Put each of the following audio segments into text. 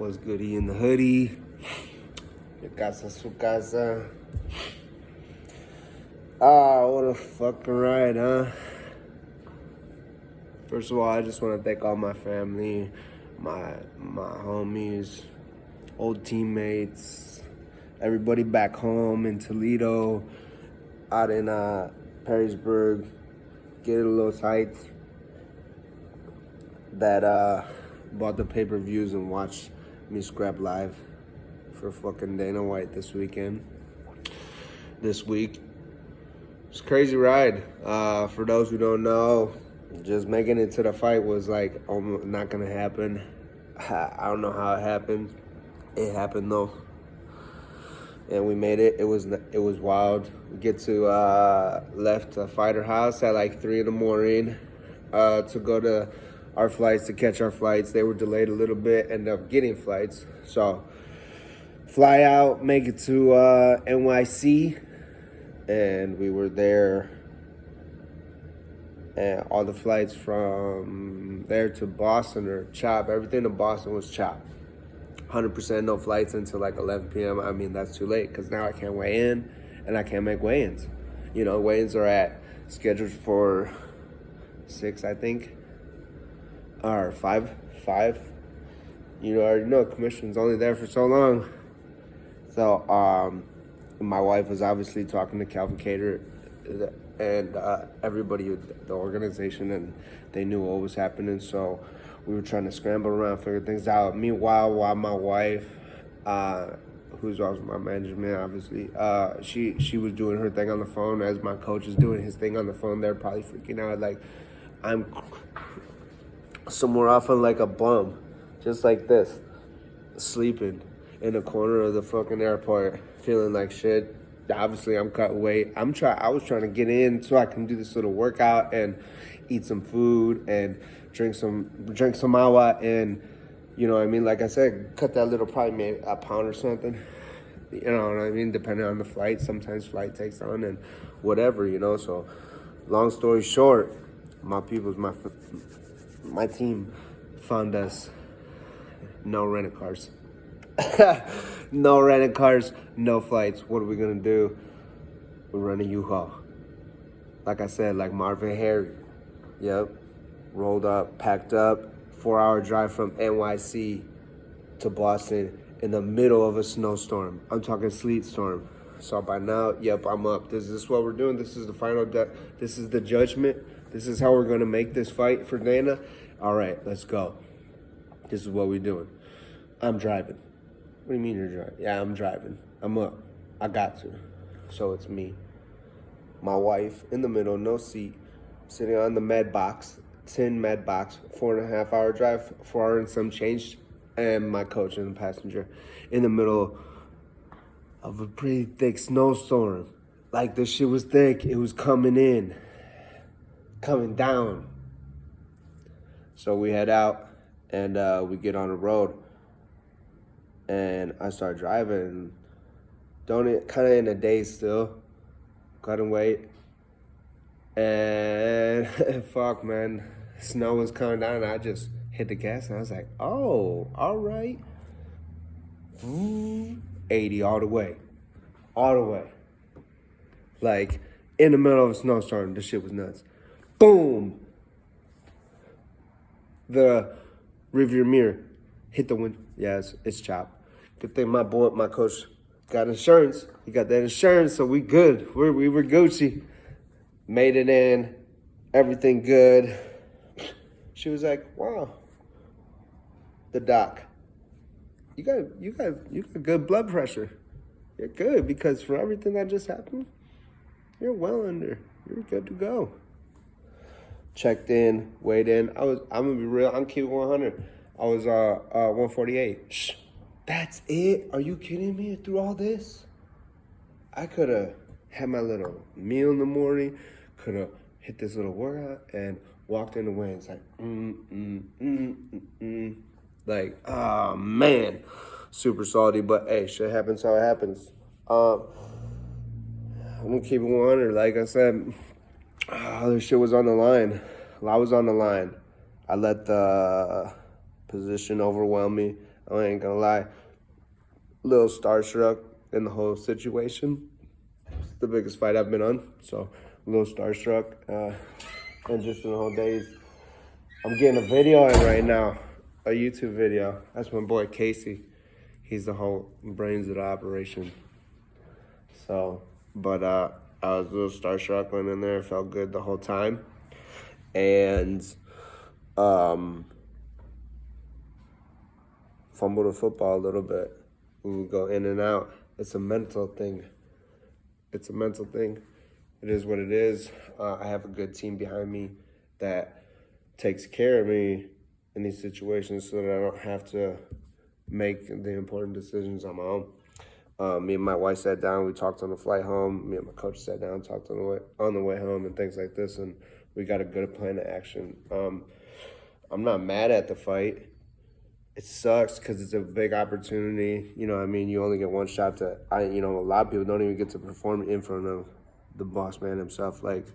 What's goody in the hoodie? Your casa, su casa. What a fucking ride, huh? First of all, I just want to thank all my family, my homies, old teammates, everybody back home in Toledo, out in Perrysburg, getting Los Heights, that bought the pay-per-views and watched me scrap live for fucking Dana White this week. It's a crazy ride. For those who don't know, just making it to the fight was like almost not gonna happen. I don't know how it happened. It happened though, and we made it. It was wild. We get to left Fighter House at like 3 a.m. To go to our flights, to catch our flights. They were delayed a little bit. Ended up getting flights, so fly out, make it to NYC, and we were there. And all the flights from there to Boston are chopped. Everything in Boston was chopped. 100% no flights until like 11 p.m. I mean, that's too late because now I can't weigh in and I can't make weigh-ins. You know, weigh-ins are scheduled for 6, I think, or 5. You already know commission's only there for so long. So my wife was obviously talking to Calvin Cater and everybody at the organization, and they knew what was happening. So we were trying to scramble around, figure things out. Meanwhile, while my wife, who's also my management, obviously, she was doing her thing on the phone as my coach is doing his thing on the phone. They're probably freaking out. Like, I'm somewhere off on like a bum, just like this, sleeping in a corner of the fucking airport, feeling like shit. Obviously, I'm cut weight. I was trying to get in so I can do this little workout and eat some food and drink some agua, and you know what I mean. Like I said, cut that little, probably maybe a pound or something. You know what I mean. Depending on the flight, sometimes flight takes on and whatever, you know. So, long story short, my team found us no rental cars. No rental cars, no flights. What are we gonna do? We're running U-Haul. Like I said, like Marvin Harry. Yep. Rolled up, packed up, 4-hour drive from NYC to Boston in the middle of a snowstorm. I'm talking sleet storm. So by now, yep, I'm up. This is what we're doing. This is the final this is the judgment. This is how we're gonna make this fight for Dana. All right, let's go. This is what we're doing. I'm driving. What do you mean you're driving? Yeah, I'm driving. I'm up. I got to. So it's me. My wife in the middle, no seat, sitting on the med box, 10 med box, 4.5-hour drive, 4 hours and some change, and my coach and the passenger in the middle of a pretty thick snowstorm. Like, this shit was thick. It was coming down. So we head out and we get on the road. And I start driving, kind of in a daze still, cutting weight, and fuck, man, snow was coming down, and I just hit the gas, and I was like, oh, all right, 80 all the way, like, in the middle of a snowstorm. This shit was nuts. Boom, the rearview mirror hit the window. Yeah, it's chopped. Good thing my coach, got insurance. He got that insurance, so we good. We were Gucci. Made it in, everything good. She was like, "Wow, the doc, you got good blood pressure. You're good because for everything that just happened, you're well under. You're good to go." Checked in, weighed in. I'm gonna be real. I'm keeping 100. I was 148. Shh, that's it? Are you kidding me? Through all this, I could have had my little meal in the morning, could have hit this little workout and walked in the way. It's like, like, oh man, super salty. But hey, shit happens how it happens. I'm gonna keep it 100. Like I said, other shit was on the line. I was on the line. I let the position overwhelm me. I ain't gonna lie. A little starstruck in the whole situation. It's the biggest fight I've been on, so a little starstruck. And just in the whole days, I'm getting a video in right now, a YouTube video. That's my boy Casey. He's the whole brains of the operation. So, but I was a little starstruck went in there. Felt good the whole time, and fumbled the football a little bit. We would go in and out. It's a mental thing. It's a mental thing. It is what it is. I have a good team behind me that takes care of me in these situations so that I don't have to make the important decisions on my own. Me and my wife sat down. We talked on the flight home. Me and my coach sat down, talked on the way home, and things like this. And we got a good plan of action. I'm not mad at the fight. It sucks because it's a big opportunity. You know what I mean? You only get one shot to, a lot of people don't even get to perform in front of the boss man himself. Like,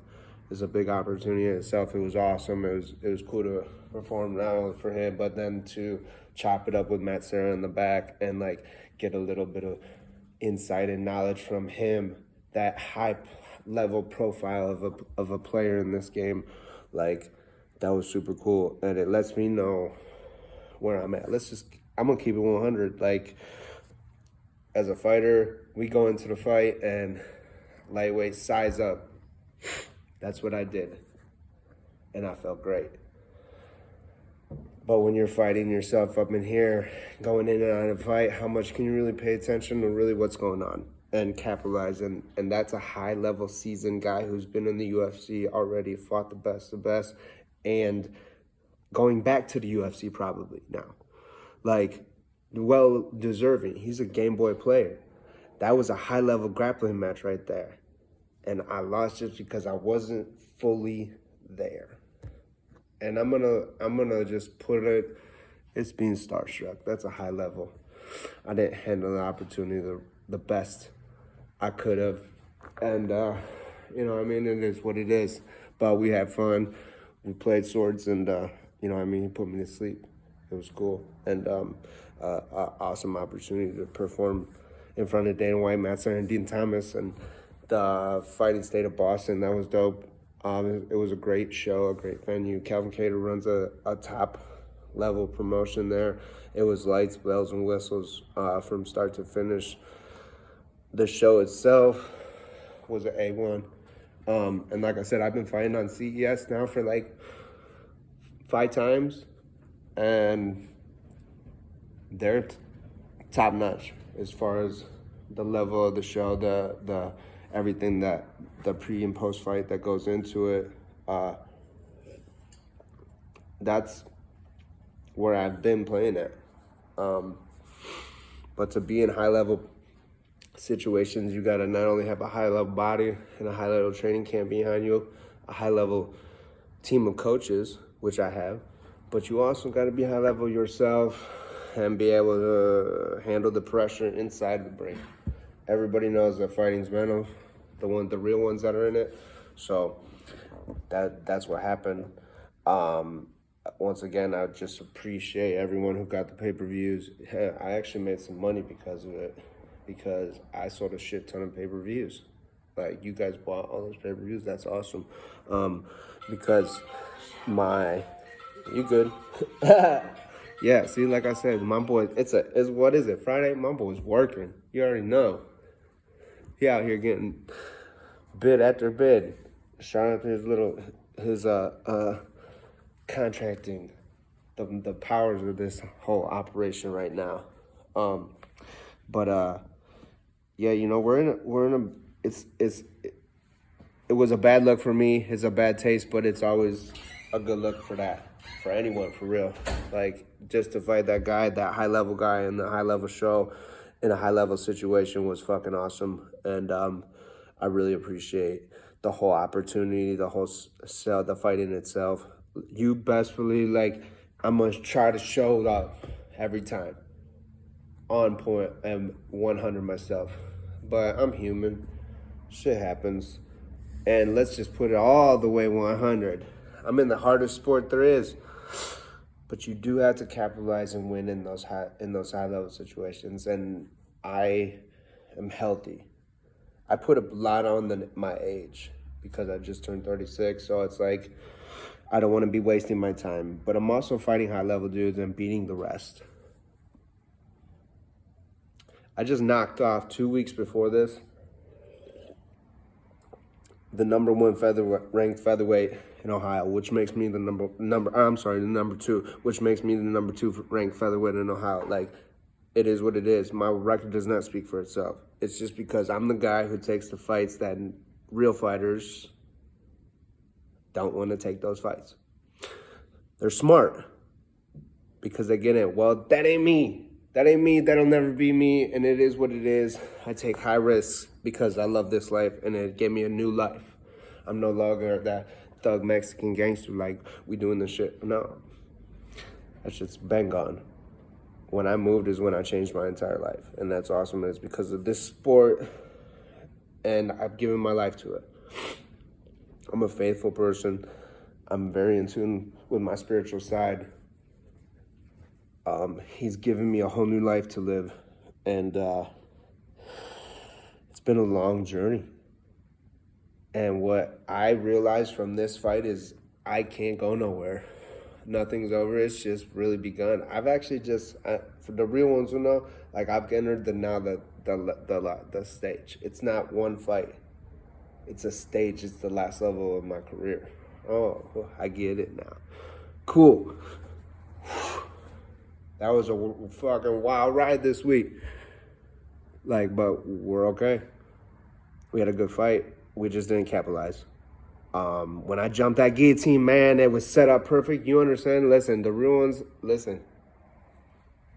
it's a big opportunity in itself. It was awesome. It was cool to perform not only for him, but then to chop it up with Matt Serra in the back and, like, get a little bit of insight and knowledge from him, that high-level profile of a player in this game. Like, that was super cool. And it lets me know where I'm at. I'm going to keep it 100. Like, as a fighter, we go into the fight and lightweight size up. That's what I did. And I felt great. But when you're fighting yourself up in here, going in and out of a fight, how much can you really pay attention to really what's going on and capitalize? And that's a high-level seasoned guy who's been in the UFC already, fought the best, and going back to the UFC probably now. Like, well deserving. He's a Game Boy player. That was a high-level grappling match right there. And I lost just because I wasn't fully there. And I'm gonna just put it, it's being starstruck. That's a high level. I didn't handle the opportunity the best I could have. And it is what it is. But we had fun. We played swords and he put me to sleep. It was cool. And awesome opportunity to perform in front of Dana White, Matt Serra, and Dean Thomas, and the Fighting State of Boston. That was dope. It was a great show, a great venue. Calvin Kattar runs a top-level promotion there. It was lights, bells, and whistles from start to finish. The show itself was an A1. And like I said, I've been fighting on CES now for like 5 times, and they're top-notch as far as the level of the show, the everything that the pre and post fight that goes into it. That's where I've been playing at. But to be in high level situations, you gotta not only have a high level body and a high level training camp behind you, a high level team of coaches, which I have, but you also gotta be high level yourself and be able to handle the pressure inside the ring. Everybody knows that fighting's mental, the real ones that are in it. So that's what happened. Once again, I just appreciate everyone who got the pay-per-views. I actually made some money because of it, because I sold a shit ton of pay-per-views. Like, you guys bought all those pay-per-views. That's awesome. Because you good? Yeah, see, like I said, my boy, what is it, Friday? My boy's working. You already know. He out here getting bid after bid. Shout out to his contracting, the powers of this whole operation right now. It was a bad look for me. It's a bad taste, but it's always a good look for anyone, for real. Like, just to fight that guy, that high-level guy in the high-level show in a high-level situation was fucking awesome. And I really appreciate the whole opportunity, the fight in itself. You best believe, like, I'm going to try to show up every time. On point and 100 myself. But I'm human. Shit happens. And let's just put it all the way 100. I'm in the hardest sport there is. but you do have to capitalize and win in those high level situations. And I am healthy. I put a lot on my age because I just turned 36, so it's like I don't want to be wasting my time. But I'm also fighting high level dudes and beating the rest. I just knocked off 2 weeks before this the number one ranked featherweight in Ohio, which makes me the number two, which makes me the number 2 ranked featherweight in Ohio. Like, it is what it is. My record does not speak for itself. It's just because I'm the guy who takes the fights that real fighters don't want to take those fights. They're smart because they get it. Well, that ain't me. That ain't me. That'll never be me. And it is what it is. I take high risks because I love this life and it gave me a new life. I'm no longer that thug Mexican gangster like we doing this shit. No. That shit's been gone. When I moved is when I changed my entire life. And that's awesome. And it's because of this sport and I've given my life to it. I'm a faithful person. I'm very in tune with my spiritual side. He's given me a whole new life to live. And it's been a long journey. And what I realized from this fight is I can't go nowhere. Nothing's over. It's just really begun. I've actually for the real ones who know, like I've entered the stage. It's not one fight. It's a stage. It's the last level of my career. Oh, I get it now. Cool. That was a fucking wild ride this week. Like, but we're okay. We had a good fight. We just didn't capitalize. When I jumped that guillotine, man, it was set up perfect. You understand? Listen, the real ones, listen.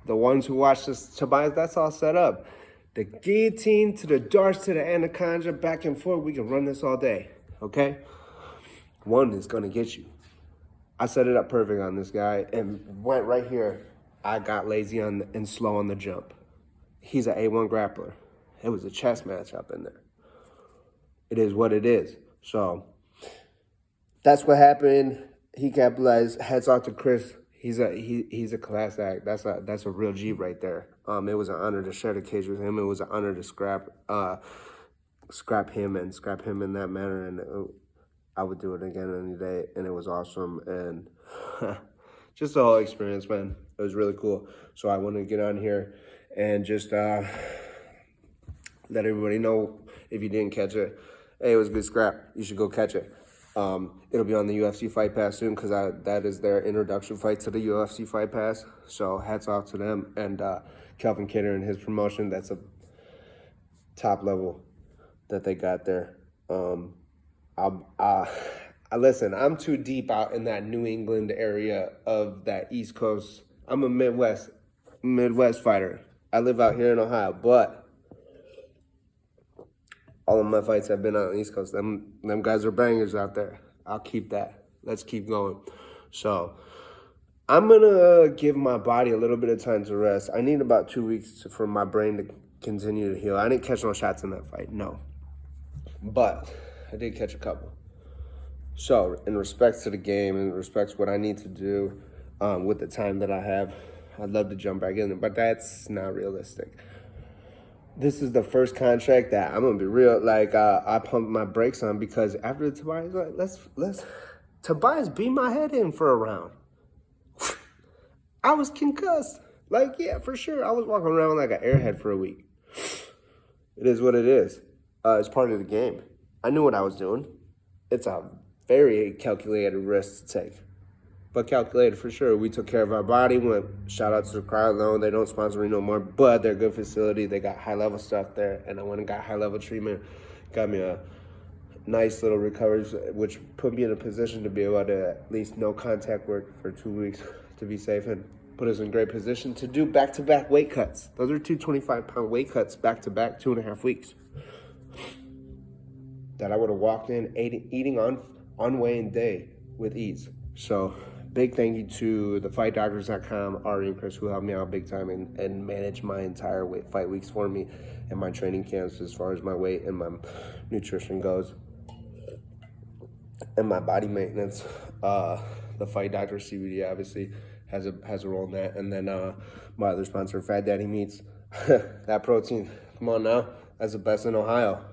The ones who watch this, Tobias, that's all set up. The guillotine to the darts to the anaconda, back and forth. We can run this all day, okay? One is going to get you. I set it up perfect on this guy and went right here. I got lazy and slow on the jump. He's an A1 grappler. It was a chess match up in there. It is what it is. So that's what happened. He capitalized. Hats off to Chris. He's a class act. That's a real G right there. It was an honor to share the cage with him. It was an honor to scrap him in that manner. And I would do it again any day. And it was awesome. And just the whole experience, man. It was really cool. So I want to get on here and just let everybody know, if you didn't catch it, hey, it was a good scrap. You should go catch it. It'll be on the UFC Fight Pass soon because that is their introduction fight to the UFC Fight Pass. So hats off to them. And Kelvin Kidder and his promotion, that's a top level that they got there. Listen, I'm too deep out in that New England area of that East Coast. I'm a Midwest fighter. I live out here in Ohio, but all of my fights have been on the East Coast. Them guys are bangers out there. I'll keep that. Let's keep going. So I'm going to give my body a little bit of time to rest. I need about 2 weeks for my brain to continue to heal. I didn't catch no shots in that fight, no. But I did catch a couple. So in respect to the game, in respect to what I need to do with the time that I have, I'd love to jump back in, but that's not realistic. This is the first contract that I'm gonna be real. Like I pumped my brakes on because after the Tobias, like, let's Tobias beat my head in for a round. I was concussed. Like, yeah, for sure. I was walking around like an airhead for a week. It is what it is. It's part of the game. I knew what I was doing. It's a very calculated risk to take. But calculated for sure. We took care of our body. Shout out to the Cryo Loan. They don't sponsor me no more, but they're a good facility. They got high level stuff there, and I went and got high level treatment. Got me a nice little recovery, which put me in a position to be able to at least no contact work for 2 weeks to be safe and put us in great position to do back-to-back weight cuts. Those are 2 25-pound weight cuts back-to-back, 2.5 weeks. That I would have walked in eating on weigh-in day with ease. So big thank you to the FightDoctors.com, Ari and Chris, who helped me out big time and managed my entire fight weeks for me and my training camps as far as my weight and my nutrition goes and my body maintenance. The Fight Doctor CBD obviously has a role in that. And then my other sponsor, Fat Daddy Meats, that protein. Come on now, that's the best in Ohio.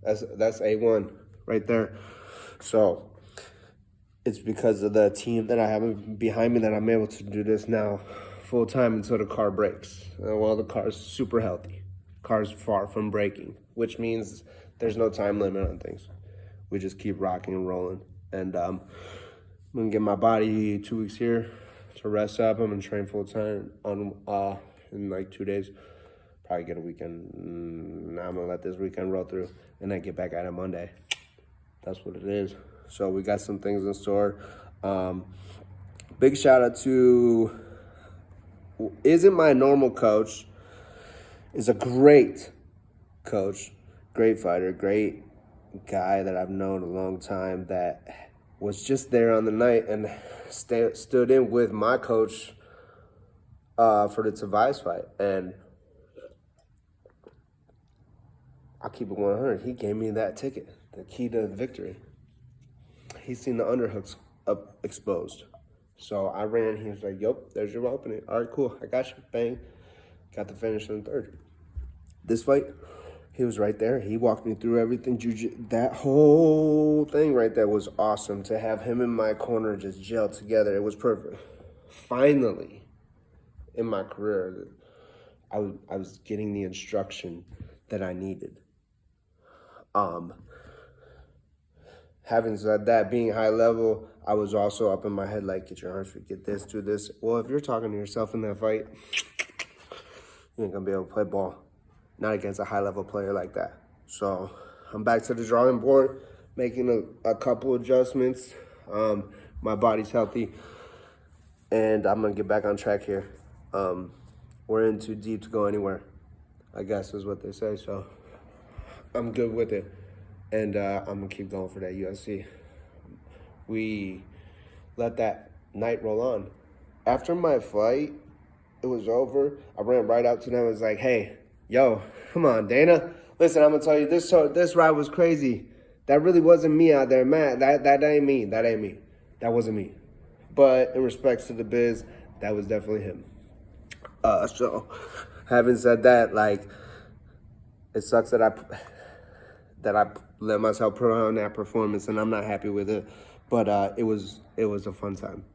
That's A1 right there. So it's because of the team that I have behind me that I'm able to do this now full time until the car breaks. Well, the car's super healthy. Car's far from breaking, which means there's no time limit on things. We just keep rocking and rolling. And I'm gonna get my body 2 weeks here to rest up. I'm gonna train full time on in like 2 days. Probably get a weekend. Now I'm gonna let this weekend roll through and then get back at it Monday. That's what it is. So we got some things in store. Big shout out to Isn't My Normal coach. Is a great coach, great fighter, great guy that I've known a long time that was just there on the night and stood in with my coach for the Tobias fight. And I'll keep it 100. He gave me that ticket, the key to victory. He's seen the underhooks up exposed. So I ran. He was like, "Yup, there's your opening. All right, cool. I got you. Bang. Got the finish in the third." This fight, he was right there. He walked me through everything. That whole thing right there was awesome. To have him in my corner just gel together, it was perfect. Finally, in my career, I was getting the instruction that I needed. Having said that, being high level, I was also up in my head like, get your arms free, get this, do this. Well, if you're talking to yourself in that fight, you ain't gonna be able to play ball. Not against a high level player like that. So I'm back to the drawing board, making a couple adjustments. My body's healthy, and I'm gonna get back on track here. We're in too deep to go anywhere, I guess is what they say. So I'm good with it. And I'm going to keep going for that UFC. We let that night roll on. After my fight, it was over. I ran right out to them and was like, "Hey, yo, come on, Dana. Listen, I'm going to tell you, this ride was crazy. That really wasn't me out there, man. That ain't me. That ain't me. That wasn't me. But in respects to the biz, that was definitely him." So having said that, like, it sucks that I let myself put on that performance, and I'm not happy with it. But it was a fun time,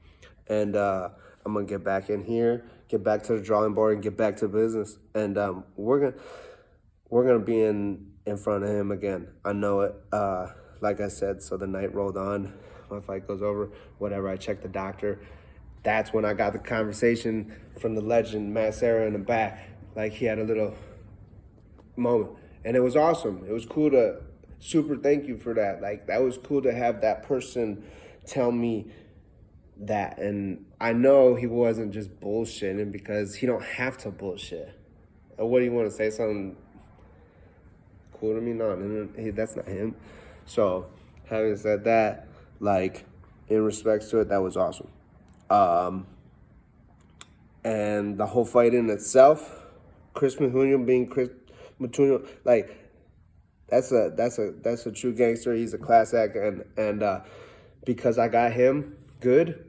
and I'm gonna get back in here, get back to the drawing board, and get back to business. And we're gonna be in front of him again. I know it. Like I said, so the night rolled on. My fight goes over. Whatever. I checked the doctor. That's when I got the conversation from the legend Matt Serra in the back. Like, he had a little moment. And it was awesome. It was cool to, super thank you for that. Like, that was cool to have that person tell me that. And I know he wasn't just bullshitting, because he don't have to bullshit. What do you want to say? Something cool to me? No, that's not him. So, having said that, like, in respects to it, that was awesome. And the whole fight in itself, Chris Matunyo being Chris Matunyo, like, that's a true gangster. He's a class act, and because I got him good,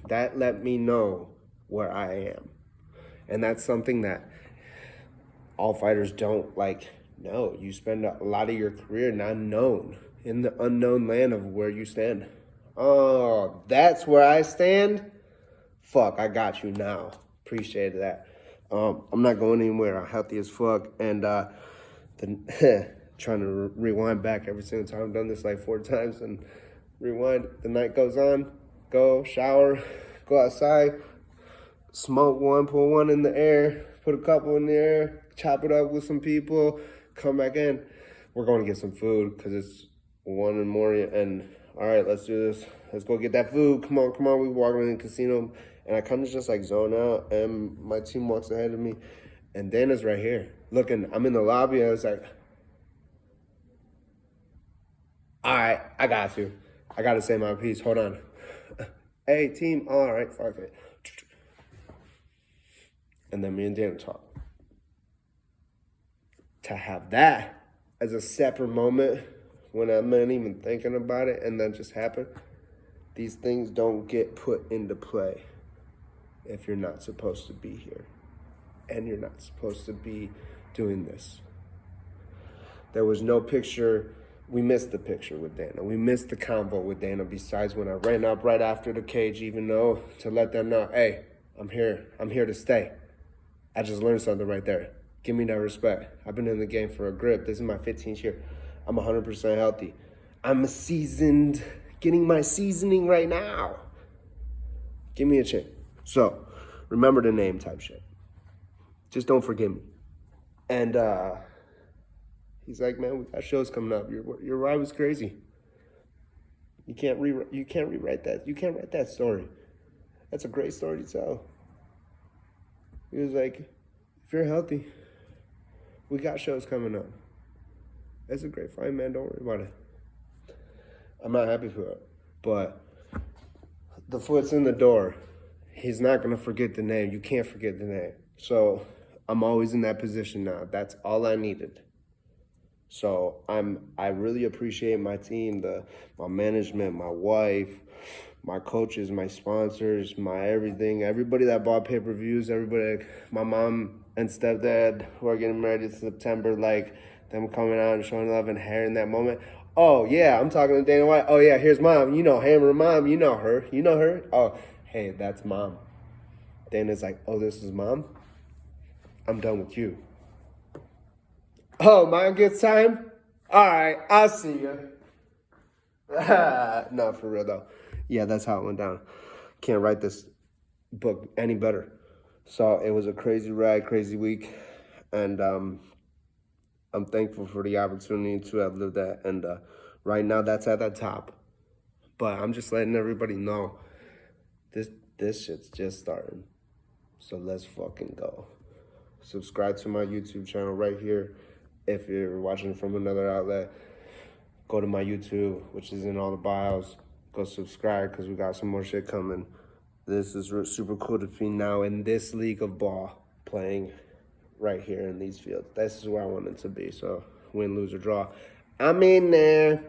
that let me know where I am, and that's something that all fighters don't know. You spend a lot of your career not known, in the unknown land of where you stand. Oh, that's where I stand? Fuck, I got you now. Appreciate that. I'm not going anywhere. I'm healthy as fuck. And trying to rewind back every single time. I've done this like 4 times. And rewind. The night goes on. Go, shower, go outside, smoke one, pull one in the air, put a couple in the air, chop it up with some people, come back in. We're going to get some food because it's 1 in the morning. And all right, let's do this. Let's go get that food. Come on. We walking in the casino. And I kind of just zone out, and my team walks ahead of me. And Dana's right here looking. I'm in the lobby, and I was like, all right, I got you. I got to say my piece. Hold on. Hey, team. All right, fuck it. And then me and Dana talk. To have that as a separate moment when I'm not even thinking about it and that just happened, these things don't get put into play if you're not supposed to be here and you're not supposed to be doing this. There was no picture. We missed the picture with Dana. We missed the convo with Dana, besides when I ran up right after the cage, even though to let them know, hey, I'm here to stay. I just learned something right there. Give me that respect. I've been in the game for a grip. This is my 15th year. I'm 100% healthy. I'm seasoned, getting my seasoning right now. Give me a chance. So, remember the name type shit. Just don't forget me. And he's like, man, we got shows coming up. Your ride was crazy. You can't rewrite that. You can't write that story. That's a great story to tell. He was like, if you're healthy, we got shows coming up. That's a great fight, man. Don't worry about it. I'm not happy for it. But the foot's in the door. He's not going to forget the name. You can't forget the name. So I'm always in that position now. That's all I needed. So I really appreciate my team, my management, my wife, my coaches, my sponsors, my everything, everybody that bought pay-per-views, everybody, my mom and stepdad who are getting married in September, like them coming out and showing love and hair in that moment. Oh, yeah, I'm talking to Dana White. Oh, yeah, here's mom. You know, Hammer Mom, you know her. You know her? Oh, hey, that's mom. Dana's like, oh, this is mom? I'm done with you. Oh, mine gets time? All right, I'll see you. No, for real, though. Yeah, that's how it went down. Can't write this book any better. So it was a crazy ride, crazy week. And I'm thankful for the opportunity to have lived that. And right now, that's at the top. But I'm just letting everybody know this shit's just starting. So let's fucking go. Subscribe to my YouTube channel right here. If you're watching from another outlet, go to my YouTube, which is in all the bios. Go subscribe because we got some more shit coming. This is super cool to be now in this league of ball, playing right here in these fields. This is where I wanted to be. So win, lose, or draw, I'm in there.